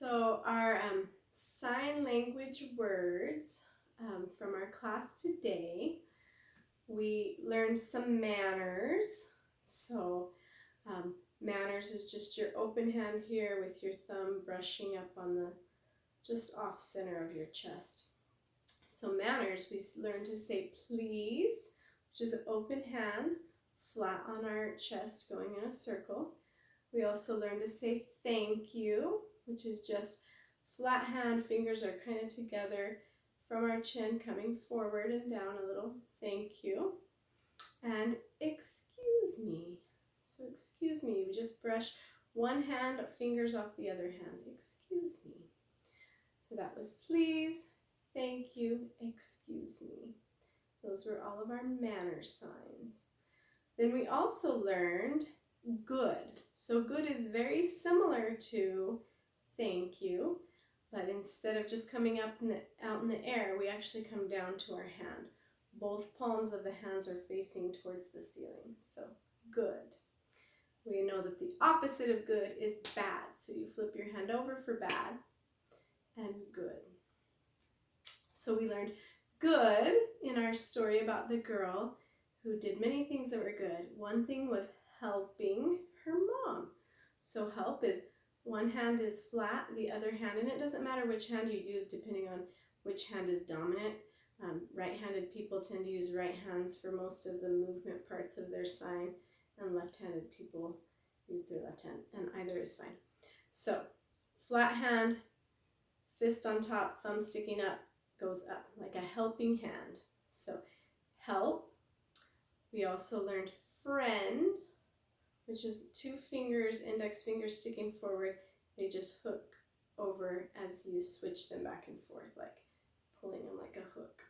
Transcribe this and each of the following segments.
So our sign language words from our class today, we learned some manners. So manners is just your open hand here with your thumb brushing up on the just off center of your chest. So manners, we learned to say please, which is an open hand, flat on our chest going in a circle. We also learned to say thank you, which is just flat hand, fingers are kind of together from our chin coming forward and down a little, thank you. And excuse me. So excuse me, we just brush one hand, fingers off the other hand, excuse me. So that was please, thank you, excuse me. Those were all of our manner signs. Then we also learned good. So good is very similar to thank you, but instead of just coming up out in the air, we actually come down to our hand. Both palms of the hands are facing towards the ceiling. So good. We know that the opposite of good is bad. So you flip your hand over for bad and good. So we learned good in our story about the girl who did many things that were good. One thing was helping her mom. So help is one hand is flat, the other hand, and it doesn't matter which hand you use depending on which hand is dominant. Right-handed people tend to use right hands for most of the movement parts of their sign, and left-handed people use their left hand, and either is fine. So flat hand, fist on top, thumb sticking up, goes up like a helping hand. So help. We also learned friend, which is two fingers, index fingers sticking forward. They just hook over as you switch them back and forth, like pulling them like a hook.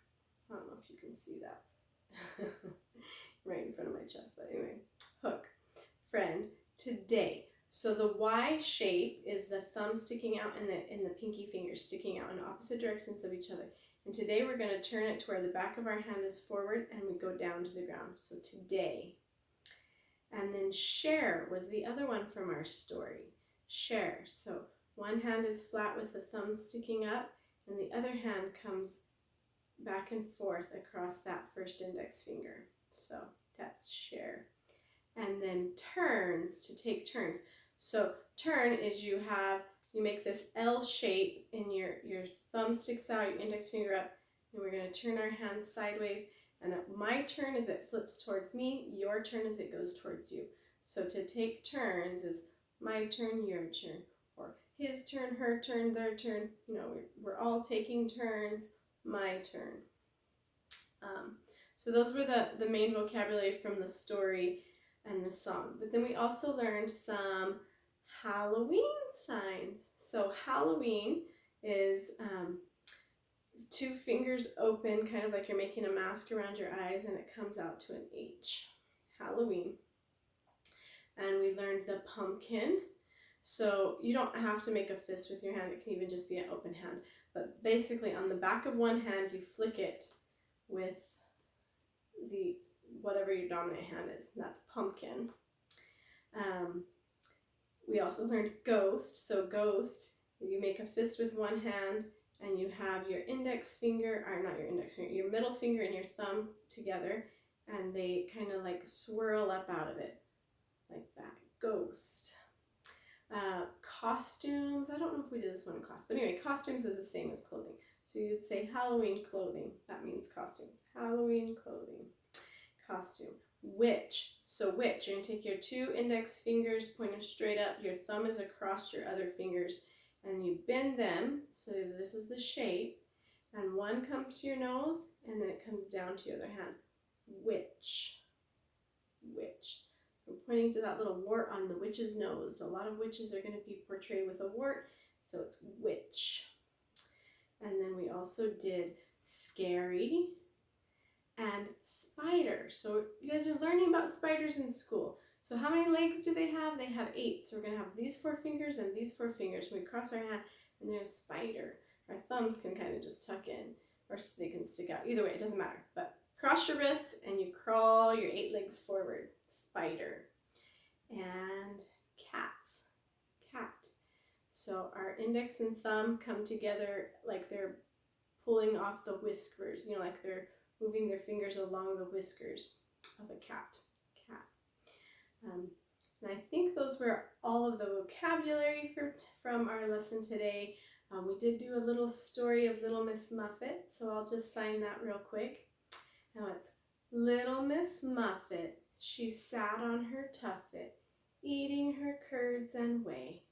I don't know if you can see that right in front of my chest, but anyway, hook, friend, today. So the Y shape is the thumb sticking out and the pinky finger sticking out in opposite directions of each other. And today we're going to turn it to where the back of our hand is forward and we go down to the ground. So today. And then share was the other one from our story. Share. So one hand is flat with the thumb sticking up and the other hand comes back and forth across that first index finger. So that's share. And then turns, to take turns. So turn is you make this L shape and your thumb sticks out, your index finger up, and we're going to turn our hands sideways. And my turn is it flips towards me, your turn is it goes towards you. So to take turns is my turn, your turn, or his turn, her turn, their turn. You know, we're all taking turns, my turn. So those were the main vocabulary from the story and the song. But then we also learned some Halloween signs. So Halloween is two fingers open, kind of like you're making a mask around your eyes, and it comes out to an H. Halloween. And we learned the pumpkin. So you don't have to make a fist with your hand. It can even just be an open hand. But basically on the back of one hand, you flick it with the whatever your dominant hand is. And that's pumpkin. We also learned ghost. So ghost, you make a fist with one hand and you have your index finger, or not your index finger, your middle finger and your thumb together, and they kind of like swirl up out of it like that. Ghost. Costumes, I don't know if we did this one in class, but anyway, costumes is the same as clothing. So you'd say Halloween clothing, that means costumes. Halloween clothing. Costume. Witch. So witch, you're going to take your two index fingers, point them straight up, your thumb is across your other fingers, and you bend them, so this is the shape, and one comes to your nose, and then it comes down to your other hand. Witch. Witch. We're pointing to that little wart on the witch's nose. A lot of witches are going to be portrayed with a wart, so it's witch. And then we also did scary and spider. So you guys are learning about spiders in school. So how many legs do they have? They have 8. So we're going to have these 4 fingers and these 4 fingers. We cross our hand and there's a spider. Our thumbs can kind of just tuck in, or they can stick out. Either way, it doesn't matter. But cross your wrists and you crawl your 8 legs forward. Spider. And cats. Cat. So So our index and thumb come together like they're pulling off the whiskers, like they're moving their fingers along the whiskers of a cat. And I think those were all of the vocabulary from our lesson today. We did do a little story of Little Miss Muffet, so I'll just sign that real quick. Now it's Little Miss Muffet, she sat on her tuffet, eating her curds and whey.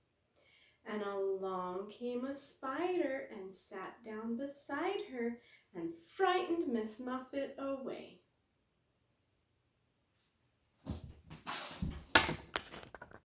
And along came a spider and sat down beside her and frightened Miss Muffet away.